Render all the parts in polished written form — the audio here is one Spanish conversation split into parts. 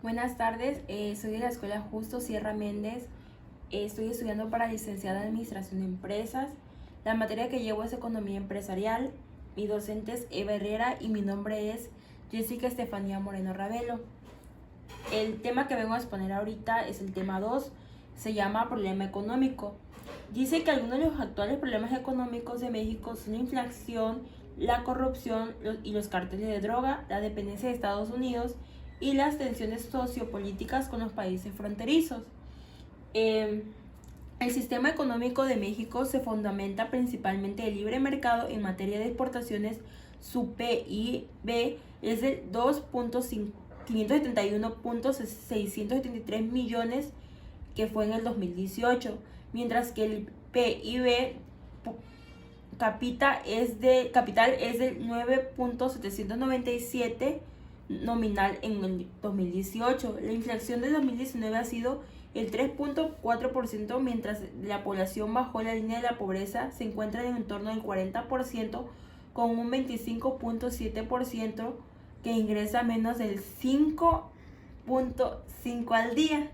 Buenas tardes, soy de la Escuela Justo Sierra Méndez. Estoy estudiando para licenciada en Administración de Empresas. La materia que llevo es Economía Empresarial. Mi docente es Eva Herrera y mi nombre es Jessica Estefanía Moreno Ravelo. El tema que vengo a exponer ahorita es el tema 2, se llama Problema Económico. Dice que algunos de los actuales problemas económicos de México son la inflación, la corrupción y los cárteles de droga, la dependencia de Estados Unidos y las tensiones sociopolíticas con los países fronterizos. El sistema económico de México se fundamenta principalmente en libre mercado en materia de exportaciones. Su PIB es de 571.673 millones, que fue en el 2018, mientras que el PIB capital es de 9.797 nominal en el 2018. La inflación del 2019 ha sido el 3.4%, mientras la población bajo la línea de la pobreza se encuentra en torno del 40%, con un 25.7% que ingresa menos del 5.5 al día.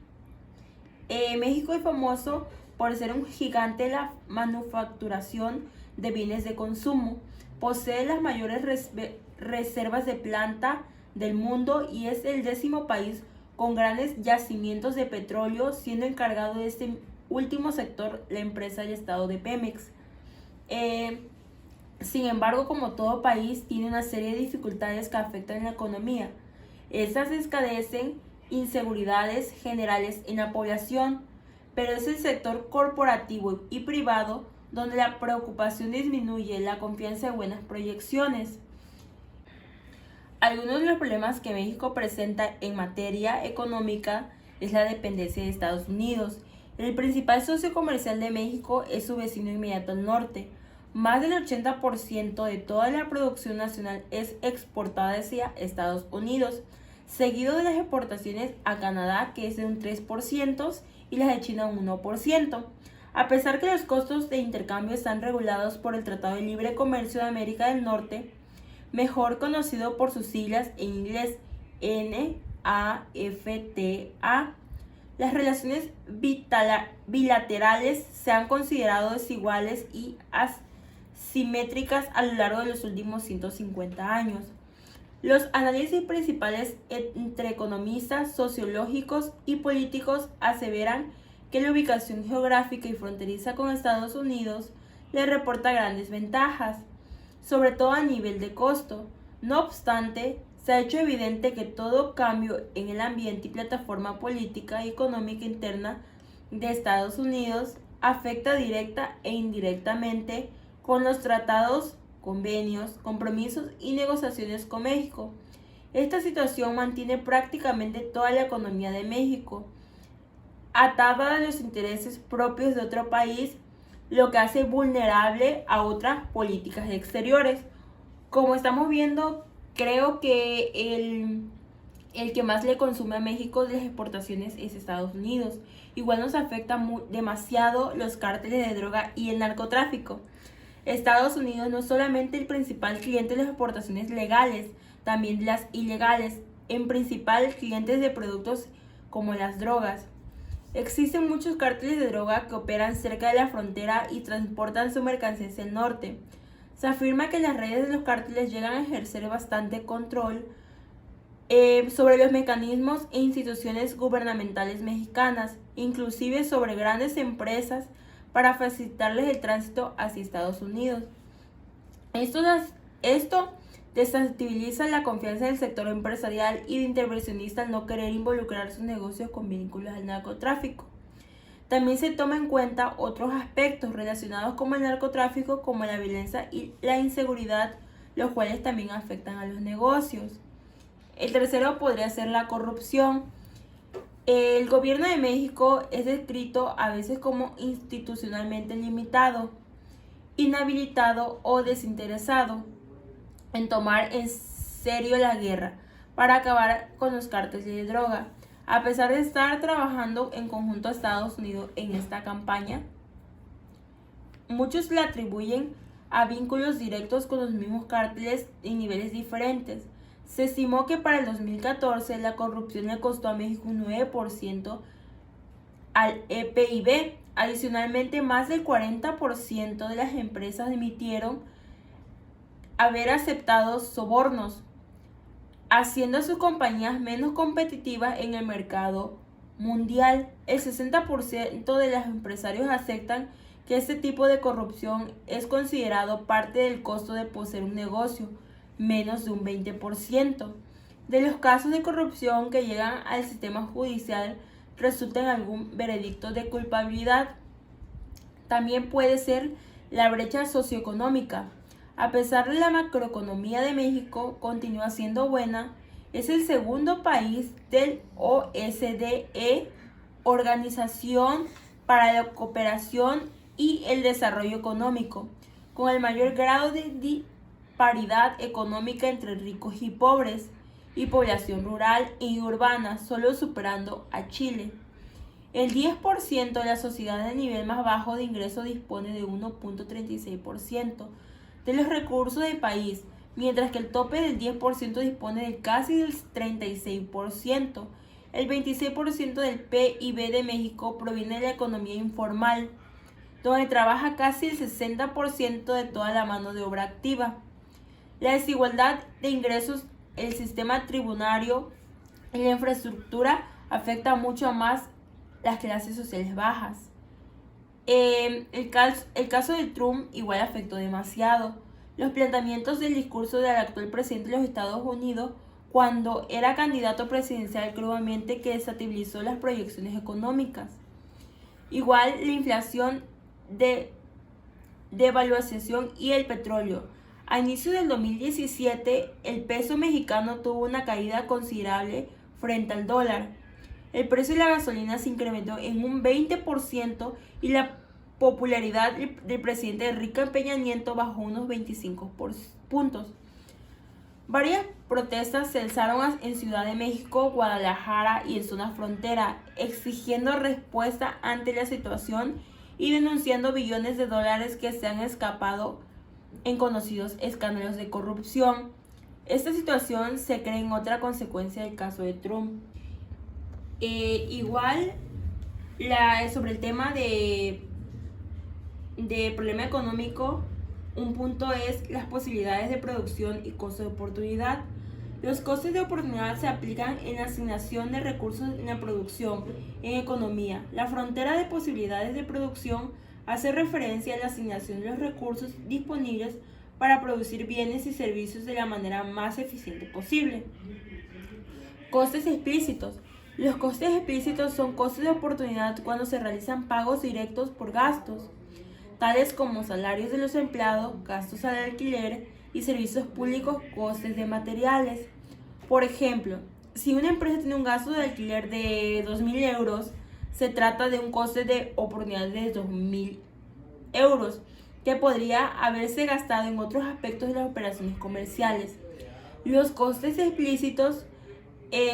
México es famoso por ser un gigante de la manufacturación de bienes de consumo. Posee las mayores reservas de planta del mundo y es el 10º país con grandes yacimientos de petróleo, siendo encargado de este último sector la empresa del estado de Pemex. Sin embargo, como todo país, tiene una serie de dificultades que afectan la economía. Estas escadecen inseguridades generales en la población, pero es el sector corporativo y privado donde la preocupación disminuye la confianza en buenas proyecciones. Algunos de los problemas que México presenta en materia económica es la dependencia de Estados Unidos. El principal socio comercial de México es su vecino inmediato al norte. Más del 80% de toda la producción nacional es exportada hacia Estados Unidos, seguido de las exportaciones a Canadá, que es de un 3%, y las de China un 1%. A pesar que los costos de intercambio están regulados por el Tratado de Libre Comercio de América del Norte, mejor conocido por sus siglas en inglés NAFTA, las relaciones bilaterales se han considerado desiguales y asimétricas a lo largo de los últimos 150 años. Los análisis principales entre economistas, sociológicos y políticos aseveran que la ubicación geográfica y fronteriza con Estados Unidos le reporta grandes ventajas, sobre todo a nivel de costo. No obstante, se ha hecho evidente que todo cambio en el ambiente y plataforma política y económica interna de Estados Unidos afecta directa e indirectamente con los tratados, convenios, compromisos y negociaciones con México. Esta situación mantiene prácticamente toda la economía de México atada a los intereses propios de otro país, lo que hace vulnerable a otras políticas exteriores. Como estamos viendo, creo que el que más le consume a México de las exportaciones es Estados Unidos. Igual nos afecta demasiado los cárteles de droga y el narcotráfico. Estados Unidos no es solamente el principal cliente de las exportaciones legales, también de las ilegales, en principal clientes de productos como las drogas. Existen muchos cárteles de droga que operan cerca de la frontera y transportan su mercancía hacia el norte. Se afirma que las redes de los cárteles llegan a ejercer bastante control sobre los mecanismos e instituciones gubernamentales mexicanas, inclusive sobre grandes empresas, para facilitarles el tránsito hacia Estados Unidos. Esto desestabiliza la confianza del sector empresarial y de inversionista al no querer involucrar sus negocios con vínculos al narcotráfico. También se toma en cuenta otros aspectos relacionados con el narcotráfico, como la violencia y la inseguridad, los cuales también afectan a los negocios. El tercero podría ser la corrupción. El gobierno de México es descrito a veces como institucionalmente limitado, inhabilitado o desinteresado en tomar en serio la guerra para acabar con los cárteles de droga. A pesar de estar trabajando en conjunto a Estados Unidos en esta campaña, muchos le atribuyen a vínculos directos con los mismos cárteles en niveles diferentes. Se estimó que para el 2014 la corrupción le costó a México un 9% al PIB. Adicionalmente, más del 40% de las empresas admitieron haber aceptado sobornos, haciendo a sus compañías menos competitivas en el mercado mundial. El 60% de los empresarios aceptan que este tipo de corrupción es considerado parte del costo de poseer un negocio, menos de un 20%. De los casos de corrupción que llegan al sistema judicial resulta en algún veredicto de culpabilidad. También puede ser la brecha socioeconómica. A pesar de la macroeconomía de México continúa siendo buena, es el segundo país del OSDE, Organización para la Cooperación y el Desarrollo Económico, con el mayor grado de disparidad económica entre ricos y pobres, y población rural y urbana, solo superando a Chile. El 10% de la sociedad del nivel más bajo de ingreso dispone de 1.36% de los recursos del país, mientras que el tope del 10% dispone de casi del 36%. El 26% del PIB de México proviene de la economía informal, donde trabaja casi el 60% de toda la mano de obra activa. La desigualdad de ingresos, el sistema tributario y la infraestructura afecta mucho más las clases sociales bajas. El caso de Trump igual afectó demasiado. Los planteamientos del discurso del actual presidente de los Estados Unidos cuando era candidato presidencial claramente que desestabilizó las proyecciones económicas. Igual la inflación, devaluación y el petróleo. A inicio del 2017, el peso mexicano tuvo una caída considerable frente al dólar. El precio de la gasolina se incrementó en un 20% y la popularidad del presidente Enrique Peña Nieto bajó unos 25 puntos. Varias protestas se alzaron en Ciudad de México, Guadalajara y en zona frontera, exigiendo respuesta ante la situación y denunciando billones de dólares que se han escapado en conocidos escándalos de corrupción. Esta situación se cree en otra consecuencia del caso de Trump. Sobre el tema de problema económico, un punto es las posibilidades de producción y costo de oportunidad. Los costes de oportunidad se aplican en la asignación de recursos en la producción, en economía. La frontera de posibilidades de producción hace referencia a la asignación de los recursos disponibles para producir bienes y servicios de la manera más eficiente posible. Costes explícitos. Los costes explícitos son costes de oportunidad cuando se realizan pagos directos por gastos, tales como salarios de los empleados, gastos al alquiler y servicios públicos, costes de materiales. Por ejemplo, si una empresa tiene un gasto de alquiler de 2.000 euros, se trata de un coste de oportunidad de 2.000 euros, que podría haberse gastado en otros aspectos de las operaciones comerciales. Los costes explícitos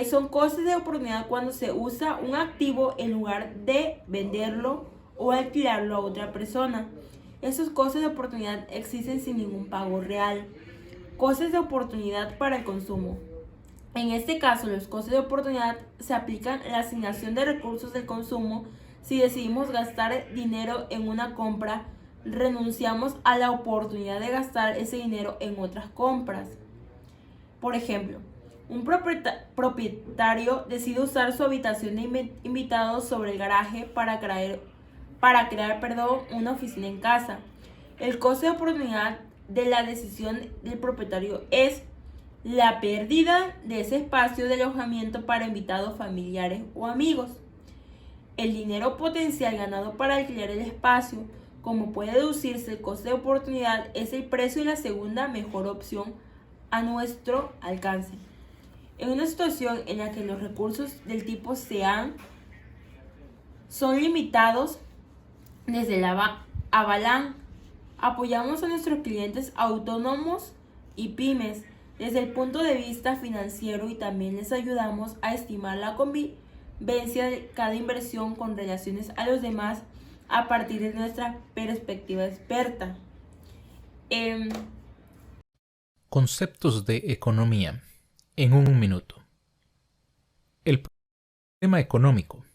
son costes de oportunidad cuando se usa un activo en lugar de venderlo o alquilarlo a otra persona. Esos costes de oportunidad existen sin ningún pago real. Costes de oportunidad para el consumo. En este caso, los costes de oportunidad se aplican a la asignación de recursos del consumo. Si decidimos gastar dinero en una compra, renunciamos a la oportunidad de gastar ese dinero en otras compras. Por ejemplo, un propietario decide usar su habitación de invitados sobre el garaje para crear una oficina en casa. El coste de oportunidad de la decisión del propietario es la pérdida de ese espacio de alojamiento para invitados familiares o amigos. El dinero potencial ganado para alquilar el espacio, como puede deducirse el coste de oportunidad, es el precio de la segunda mejor opción a nuestro alcance. En una situación en la que los recursos del tipo son limitados, desde la Avalan apoyamos a nuestros clientes autónomos y pymes desde el punto de vista financiero y también les ayudamos a estimar la conveniencia de cada inversión con relaciones a los demás a partir de nuestra perspectiva experta. Conceptos de economía. en un minuto. El problema económico.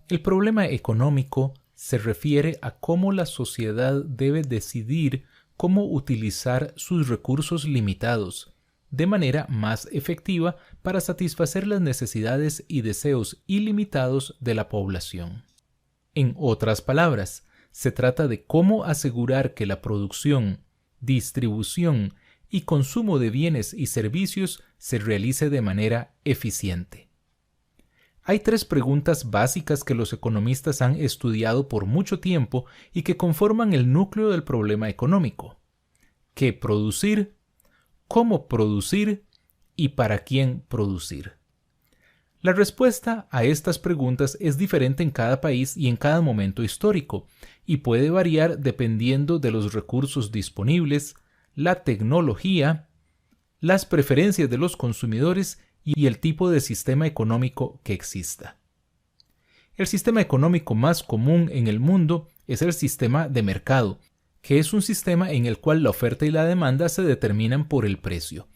El problema económico se refiere a cómo la sociedad debe decidir cómo utilizar sus recursos limitados de manera más efectiva para satisfacer las necesidades y deseos ilimitados de la población. En otras palabras, se trata de cómo asegurar que la producción, distribución y consumo de bienes y servicios se realice de manera eficiente. Hay 3 preguntas básicas que los economistas han estudiado por mucho tiempo y que conforman el núcleo del problema económico. ¿Qué producir? ¿Cómo producir? ¿Y para quién producir? La respuesta a estas preguntas es diferente en cada país y en cada momento histórico, y puede variar dependiendo de los recursos disponibles, la tecnología, las preferencias de los consumidores y el tipo de sistema económico que exista. El sistema económico más común en el mundo es el sistema de mercado, que es un sistema en el cual la oferta y la demanda se determinan por el precio.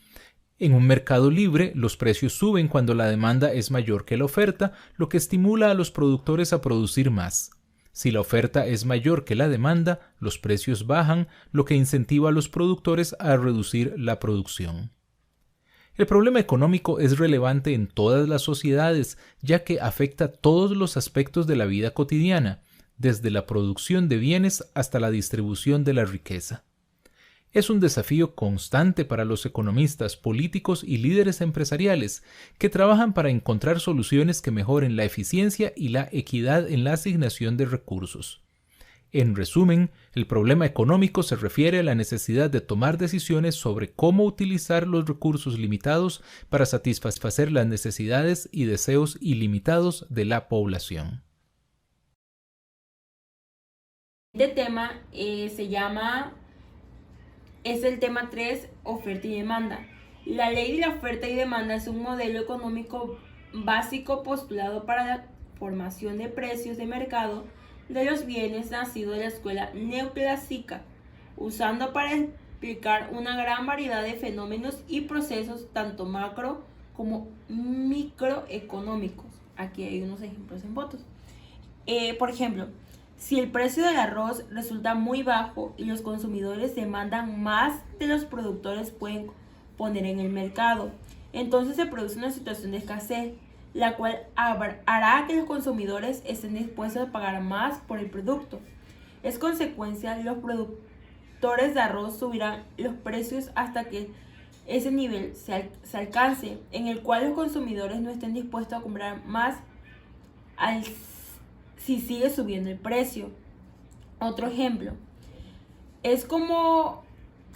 En un mercado libre, los precios suben cuando la demanda es mayor que la oferta, lo que estimula a los productores a producir más. Si la oferta es mayor que la demanda, los precios bajan, lo que incentiva a los productores a reducir la producción. El problema económico es relevante en todas las sociedades, ya que afecta todos los aspectos de la vida cotidiana, desde la producción de bienes hasta la distribución de la riqueza. Es un desafío constante para los economistas, políticos y líderes empresariales que trabajan para encontrar soluciones que mejoren la eficiencia y la equidad en la asignación de recursos. En resumen, el problema económico se refiere a la necesidad de tomar decisiones sobre cómo utilizar los recursos limitados para satisfacer las necesidades y deseos ilimitados de la población. Este tema es el tema 3, oferta y demanda. La ley de la oferta y demanda es un modelo económico básico postulado para la formación de precios de mercado de los bienes nacido de la escuela neoclásica, usando para explicar una gran variedad de fenómenos y procesos tanto macro como microeconómicos. Aquí hay unos ejemplos en fotos. Por ejemplo, si el precio del arroz resulta muy bajo y los consumidores demandan más de los productores pueden poner en el mercado, entonces se produce una situación de escasez, la cual hará que los consumidores estén dispuestos a pagar más por el producto. Es consecuencia, los productores de arroz subirán los precios hasta que ese nivel se alcance, en el cual los consumidores no estén dispuestos a comprar más si sigue subiendo el precio. Otro ejemplo es como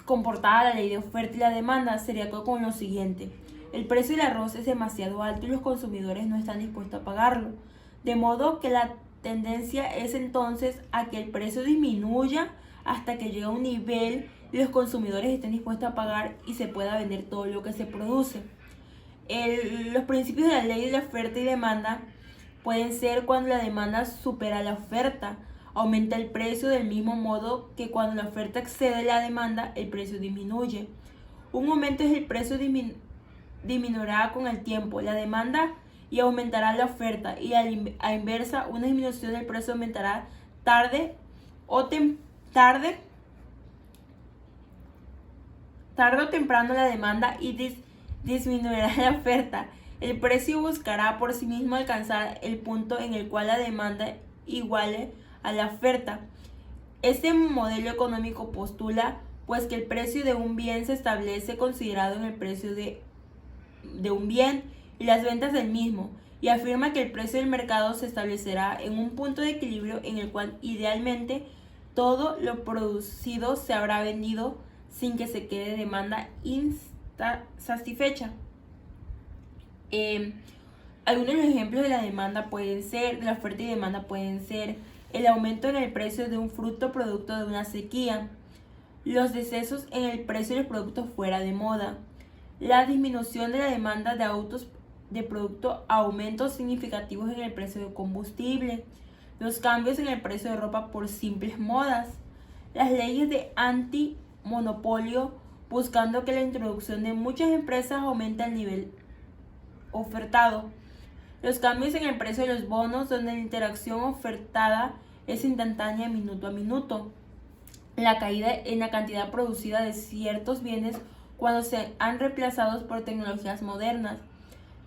comportada la ley de oferta y la demanda. Sería con lo siguiente: el precio del arroz es demasiado alto y los consumidores no están dispuestos a pagarlo, de modo que la tendencia es entonces a que el precio disminuya hasta que llegue a un nivel y los consumidores estén dispuestos a pagar y se pueda vender todo lo que se produce. Los principios de la ley de la oferta y demanda pueden ser cuando la demanda supera la oferta, aumenta el precio, del mismo modo que cuando la oferta excede la demanda, el precio disminuye. Un aumento es el precio disminuirá con el tiempo la demanda y aumentará la oferta, y a inversa, una disminución del precio aumentará tarde o temprano la demanda y disminuirá la oferta. El precio buscará por sí mismo alcanzar el punto en el cual la demanda iguale a la oferta. Este modelo económico postula pues que el precio de un bien se establece considerado en el precio de un bien y las ventas del mismo, y afirma que el precio del mercado se establecerá en un punto de equilibrio en el cual idealmente todo lo producido se habrá vendido sin que se quede demanda insatisfecha. Algunos ejemplos de la demanda de la oferta y demanda pueden ser el aumento en el precio de un fruto producto de una sequía, los descensos en el precio de los productos fuera de moda, la disminución de la demanda de autos de producto, aumentos significativos en el precio de combustible, los cambios en el precio de ropa por simples modas, las leyes de antimonopolio buscando que la introducción de muchas empresas aumente el nivel ofertado. Los cambios en el precio de los bonos, donde la interacción ofertada es instantánea minuto a minuto. La caída en la cantidad producida de ciertos bienes cuando se han reemplazados por tecnologías modernas.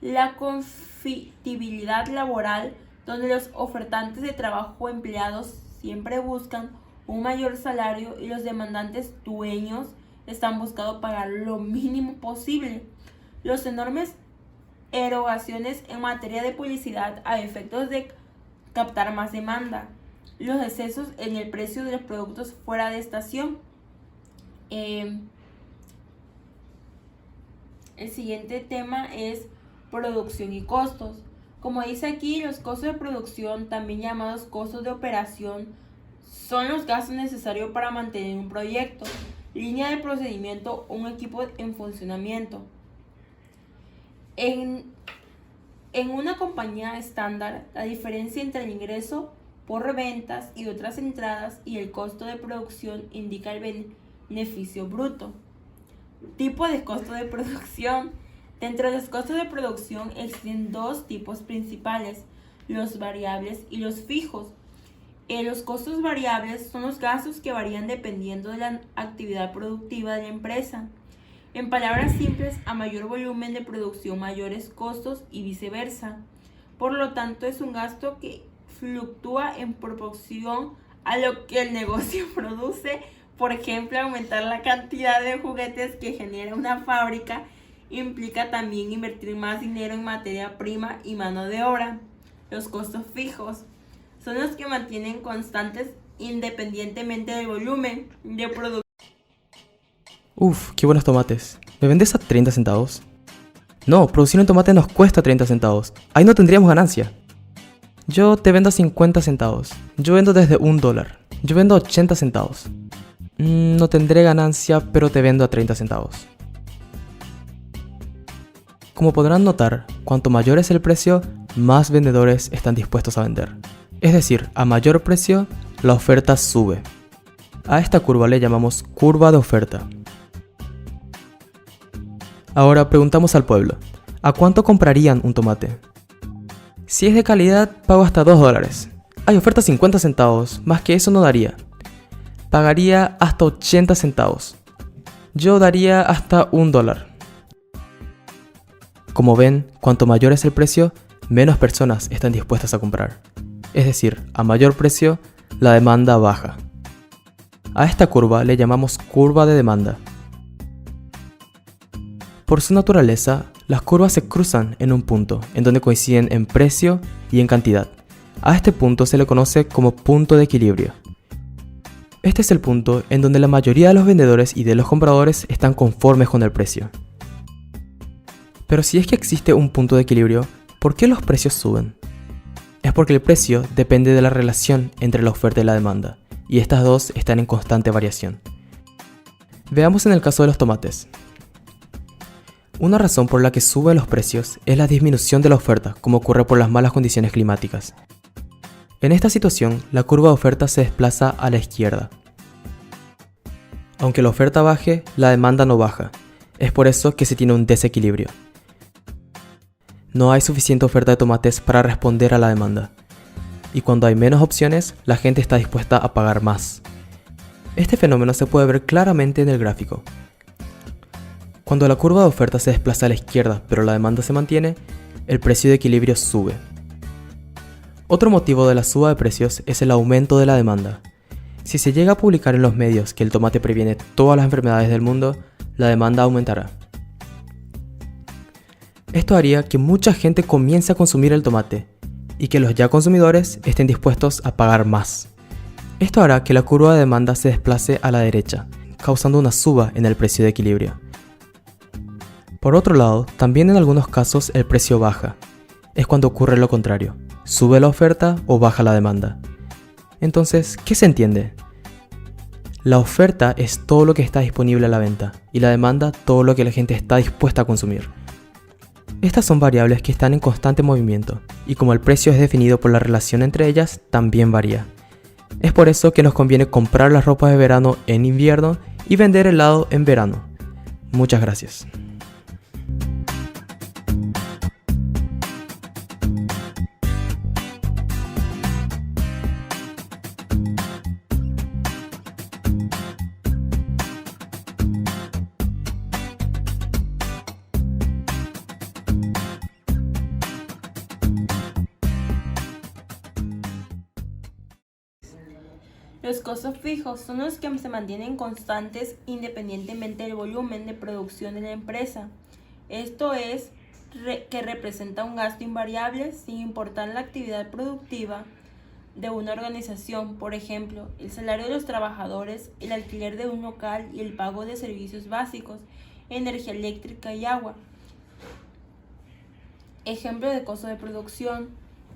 La conflictividad laboral, donde los ofertantes de trabajo o empleados siempre buscan un mayor salario y los demandantes dueños están buscando pagar lo mínimo posible. Los enormes erogaciones en materia de publicidad a efectos de captar más demanda. Los excesos en el precio de los productos fuera de estación. El siguiente tema es producción y costos. Como dice aquí, los costos de producción, también llamados costos de operación, son los gastos necesarios para mantener un proyecto, línea de procedimiento o un equipo en funcionamiento. En una compañía estándar, la diferencia entre el ingreso por ventas y otras entradas y el costo de producción indica el beneficio bruto. Tipo de costo de producción. Dentro de los costos de producción existen dos tipos principales, los variables y los fijos. Los costos variables son los gastos que varían dependiendo de la actividad productiva de la empresa. En palabras simples, a mayor volumen de producción, mayores costos y viceversa. Por lo tanto, es un gasto que fluctúa en proporción a lo que el negocio produce. Por ejemplo, aumentar la cantidad de juguetes que genera una fábrica implica también invertir más dinero en materia prima y mano de obra. Los costos fijos son los que mantienen constantes independientemente del volumen de producción. Uf, qué buenos tomates. ¿Me vendes a 30 centavos? No, producir un tomate nos cuesta 30 centavos. Ahí no tendríamos ganancia. Yo te vendo a 50 centavos. Yo vendo desde $1. Yo vendo a 80 centavos. No tendré ganancia, pero te vendo a 30 centavos. Como podrán notar, cuanto mayor es el precio, más vendedores están dispuestos a vender. Es decir, a mayor precio, la oferta sube. A esta curva le llamamos curva de oferta. Ahora preguntamos al pueblo, ¿a cuánto comprarían un tomate? Si es de calidad, pago hasta $2. Hay oferta 50 centavos, más que eso no daría. Pagaría hasta 80 centavos. Yo daría hasta $1. Como ven, cuanto mayor es el precio, menos personas están dispuestas a comprar. Es decir, a mayor precio, la demanda baja. A esta curva le llamamos curva de demanda. Por su naturaleza, las curvas se cruzan en un punto, en donde coinciden en precio y en cantidad. A este punto se le conoce como punto de equilibrio. Este es el punto en donde la mayoría de los vendedores y de los compradores están conformes con el precio. Pero si es que existe un punto de equilibrio, ¿por qué los precios suben? Es porque el precio depende de la relación entre la oferta y la demanda, y estas dos están en constante variación. Veamos en el caso de los tomates. Una razón por la que suben los precios es la disminución de la oferta, como ocurre por las malas condiciones climáticas. En esta situación, la curva de oferta se desplaza a la izquierda. Aunque la oferta baje, la demanda no baja. Es por eso que se tiene un desequilibrio. No hay suficiente oferta de tomates para responder a la demanda. Y cuando hay menos opciones, la gente está dispuesta a pagar más. Este fenómeno se puede ver claramente en el gráfico. Cuando la curva de oferta se desplaza a la izquierda, pero la demanda se mantiene, el precio de equilibrio sube. Otro motivo de la suba de precios es el aumento de la demanda. Si se llega a publicar en los medios que el tomate previene todas las enfermedades del mundo, la demanda aumentará. Esto haría que mucha gente comience a consumir el tomate y que los ya consumidores estén dispuestos a pagar más. Esto hará que la curva de demanda se desplace a la derecha, causando una suba en el precio de equilibrio. Por otro lado, también en algunos casos el precio baja. Es cuando ocurre lo contrario. Sube la oferta o baja la demanda. Entonces, ¿qué se entiende? La oferta es todo lo que está disponible a la venta y la demanda todo lo que la gente está dispuesta a consumir. Estas son variables que están en constante movimiento y como el precio es definido por la relación entre ellas, también varía. Es por eso que nos conviene comprar las ropas de verano en invierno y vender helado en verano. Muchas gracias. Los costos fijos son los que se mantienen constantes independientemente del volumen de producción de la empresa. Esto es que representa un gasto invariable sin importar la actividad productiva de una organización. Por ejemplo, el salario de los trabajadores, el alquiler de un local y el pago de servicios básicos, energía eléctrica y agua. Ejemplo de costo de producción.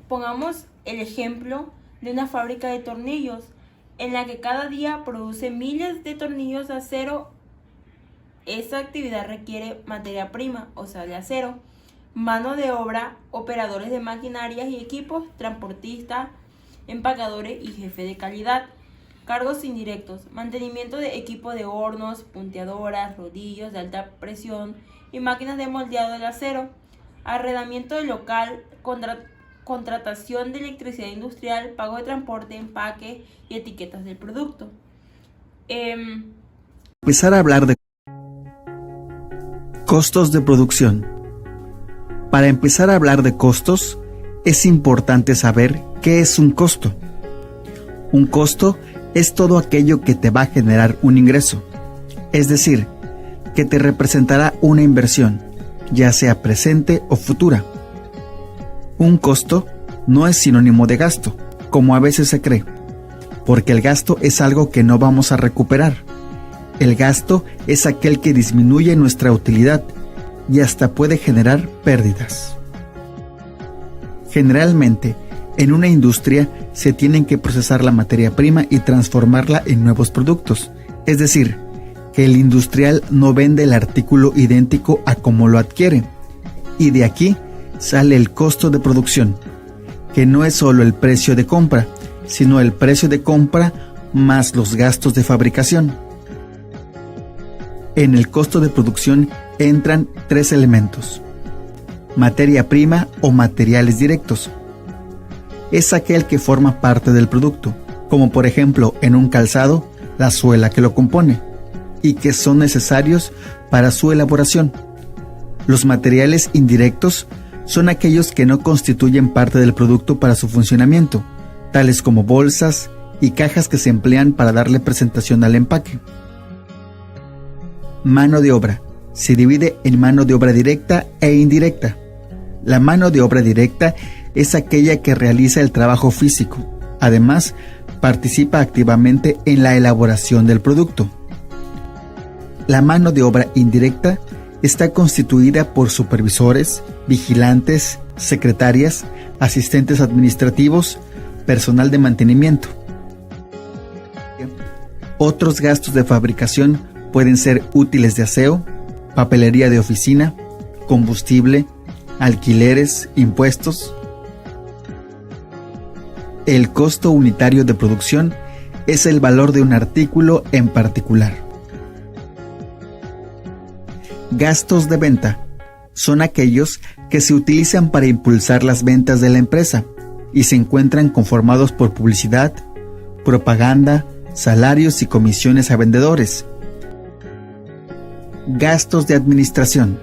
Pongamos el ejemplo de una fábrica de tornillos en la que cada día produce miles de tornillos de acero. Esta actividad requiere materia prima, o sea, de acero, mano de obra, operadores de maquinarias y equipos, transportistas, empacadores y jefe de calidad. Cargos indirectos: mantenimiento de equipo de hornos, punteadoras, rodillos de alta presión y máquinas de moldeado del acero. Arrendamiento del local, contratación de electricidad industrial, pago de transporte, empaque y etiquetas del producto. Empezar a hablar de costos de producción. Para empezar a hablar de costos, es importante saber qué es un costo. Un costo es todo aquello que te va a generar un ingreso, es decir, que te representará una inversión, ya sea presente o futura. Un costo no es sinónimo de gasto, como a veces se cree, porque el gasto es algo que no vamos a recuperar. El gasto es aquel que disminuye nuestra utilidad y hasta puede generar pérdidas. Generalmente, en una industria se tienen que procesar la materia prima y transformarla en nuevos productos, es decir, que el industrial no vende el artículo idéntico a como lo adquiere, y de aquí sale el costo de producción, que no es solo el precio de compra, sino el precio de compra más los gastos de fabricación. En el costo de producción entran 3 elementos: materia prima o materiales directos. Es aquel que forma parte del producto, como por ejemplo en un calzado, la suela que lo compone, y que son necesarios para su elaboración. Los materiales indirectos son aquellos que no constituyen parte del producto para su funcionamiento, tales como bolsas y cajas que se emplean para darle presentación al empaque. Mano de obra. Se divide en mano de obra directa e indirecta. La mano de obra directa es aquella que realiza el trabajo físico. Además, participa activamente en la elaboración del producto. La mano de obra indirecta está constituida por supervisores, vigilantes, secretarias, asistentes administrativos, personal de mantenimiento. Otros gastos de fabricación pueden ser útiles de aseo, papelería de oficina, combustible, alquileres, impuestos. El costo unitario de producción es el valor de un artículo en particular. Gastos de venta son aquellos que se utilizan para impulsar las ventas de la empresa y se encuentran conformados por publicidad, propaganda, salarios y comisiones a vendedores. Gastos de administración.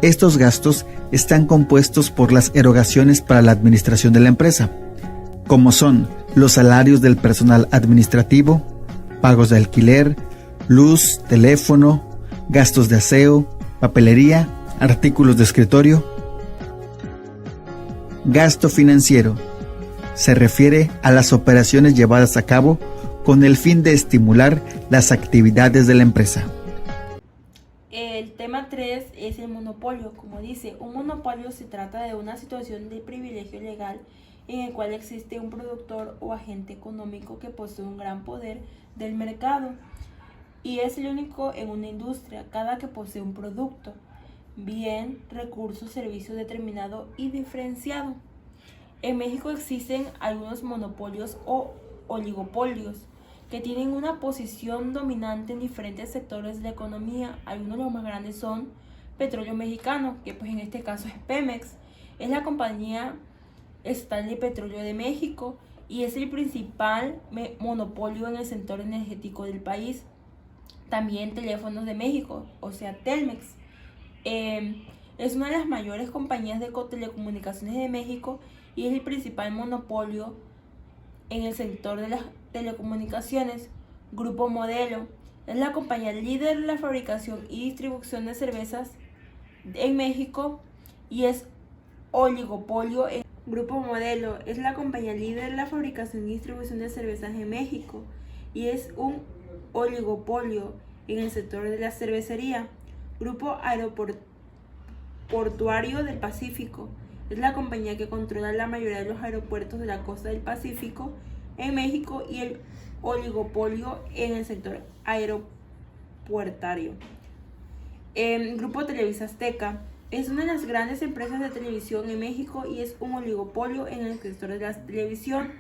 Estos gastos están compuestos por las erogaciones para la administración de la empresa, como son los salarios del personal administrativo, pagos de alquiler, luz, teléfono, gastos de aseo, papelería, artículos de escritorio. Gasto financiero. Se refiere a las operaciones llevadas a cabo con el fin de estimular las actividades de la empresa. El tema 3 es el monopolio. Como dice, un monopolio se trata de una situación de privilegio legal en el cual existe un productor o agente económico que posee un gran poder del mercado y es el único en una industria, cada que posee un producto, bien, recurso, servicio determinado y diferenciado. En México existen algunos monopolios o oligopolios que tienen una posición dominante en diferentes sectores de la economía. Algunos de los más grandes son Petróleo Mexicano, que pues en este caso es Pemex, es la compañía estatal de petróleo de México y es el principal monopolio en el sector energético del país. También Teléfonos de México, o sea Telmex, es una de las mayores compañías de telecomunicaciones de México y es el principal monopolio en el sector de las telecomunicaciones. Grupo Modelo es la compañía líder en la fabricación y distribución de cervezas en México y es oligopolio. Grupo Modelo es la compañía líder en la fabricación y distribución de cervezas en México y es un oligopolio en el sector de la cervecería. Grupo Aeroportuario del Pacífico es la compañía que controla la mayoría de los aeropuertos de la costa del Pacífico en México y el oligopolio en el sector aeropuertario. Grupo Televisa Azteca es una de las grandes empresas de televisión en México y es un oligopolio en el sector de la televisión.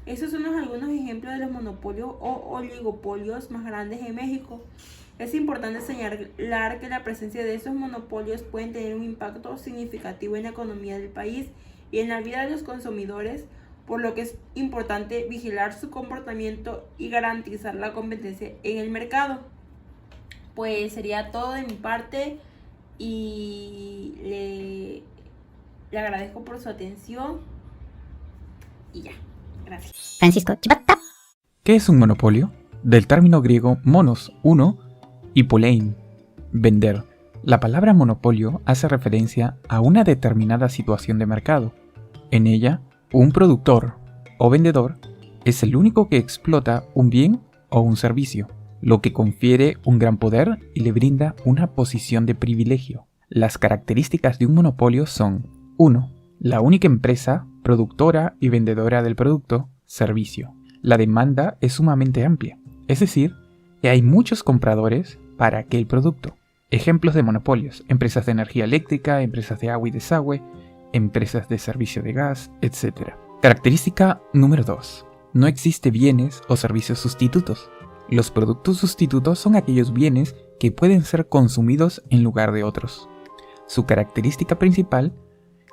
Estos son algunos ejemplos de los monopolios o oligopolios más grandes en México. Es importante señalar que la presencia de estos monopolios puede tener un impacto significativo en la economía del país y en la vida de los consumidores, por lo que es importante vigilar su comportamiento y garantizar la competencia en el mercado. Pues sería todo de mi parte y le agradezco por su atención y ya, gracias. Francisco Chipata. ¿Qué es un monopolio? Del término griego monos, uno, y polein, vender. La palabra monopolio hace referencia a una determinada situación de mercado. En ella, un productor o vendedor es el único que explota un bien o un servicio, lo que confiere un gran poder y le brinda una posición de privilegio. Las características de un monopolio son: 1. La única empresa productora y vendedora del producto, servicio. La demanda es sumamente amplia, es decir, que hay muchos compradores para aquel producto. Ejemplos de monopolios: empresas de energía eléctrica, empresas de agua y desagüe, empresas de servicio de gas, etc. Característica número 2. No existe bienes o servicios sustitutos. Los productos sustitutos son aquellos bienes que pueden ser consumidos en lugar de otros. Su característica principal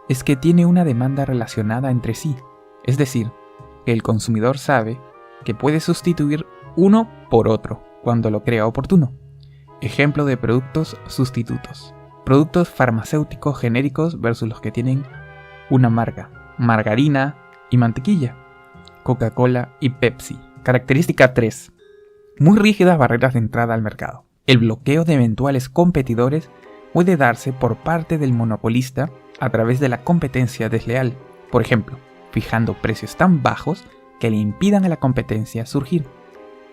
es que tiene una demanda relacionada entre sí, es decir, que el consumidor sabe que puede sustituir uno por otro cuando lo crea oportuno. Ejemplo de productos sustitutos: productos farmacéuticos genéricos versus los que tienen una marca, margarina y mantequilla, Coca-Cola y Pepsi. Característica 3. Muy rígidas barreras de entrada al mercado. El bloqueo de eventuales competidores puede darse por parte del monopolista a través de la competencia desleal, por ejemplo, fijando precios tan bajos que le impidan a la competencia surgir,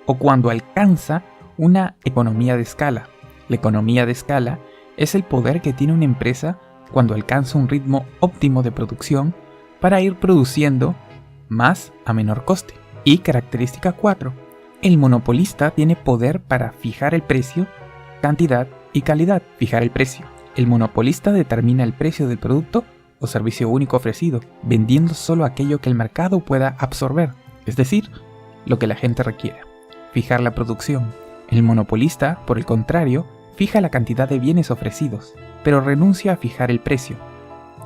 o cuando alcanza una economía de escala. La economía de escala es el poder que tiene una empresa cuando alcanza un ritmo óptimo de producción para ir produciendo más a menor coste. Y característica 4. El monopolista tiene poder para fijar el precio, cantidad y calidad. Fijar el precio. El monopolista determina el precio del producto o servicio único ofrecido, vendiendo solo aquello que el mercado pueda absorber, es decir, lo que la gente requiere. Fijar la producción. El monopolista, por el contrario, fija la cantidad de bienes ofrecidos, pero renuncia a fijar el precio,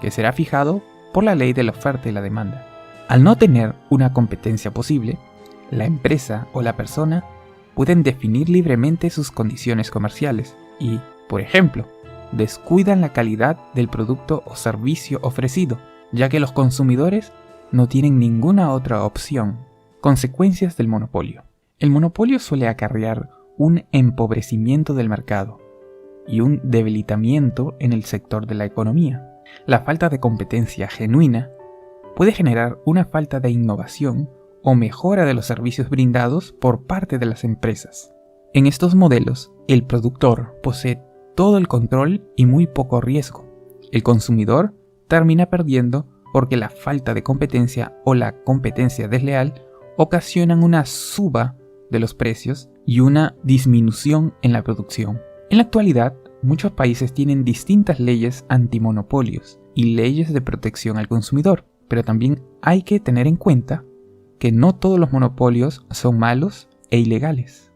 que será fijado por la ley de la oferta y la demanda. Al no tener una competencia posible, la empresa o la persona pueden definir libremente sus condiciones comerciales y, por ejemplo, descuidan la calidad del producto o servicio ofrecido, ya que los consumidores no tienen ninguna otra opción. Consecuencias del monopolio. El monopolio suele acarrear un empobrecimiento del mercado y un debilitamiento en el sector de la economía. La falta de competencia genuina puede generar una falta de innovación o mejora de los servicios brindados por parte de las empresas. En estos modelos, el productor posee todo el control y muy poco riesgo. El consumidor termina perdiendo porque la falta de competencia o la competencia desleal ocasionan una suba de los precios y una disminución en la producción. En la actualidad, muchos países tienen distintas leyes antimonopolios y leyes de protección al consumidor, pero también hay que tener en cuenta que no todos los monopolios son malos e ilegales.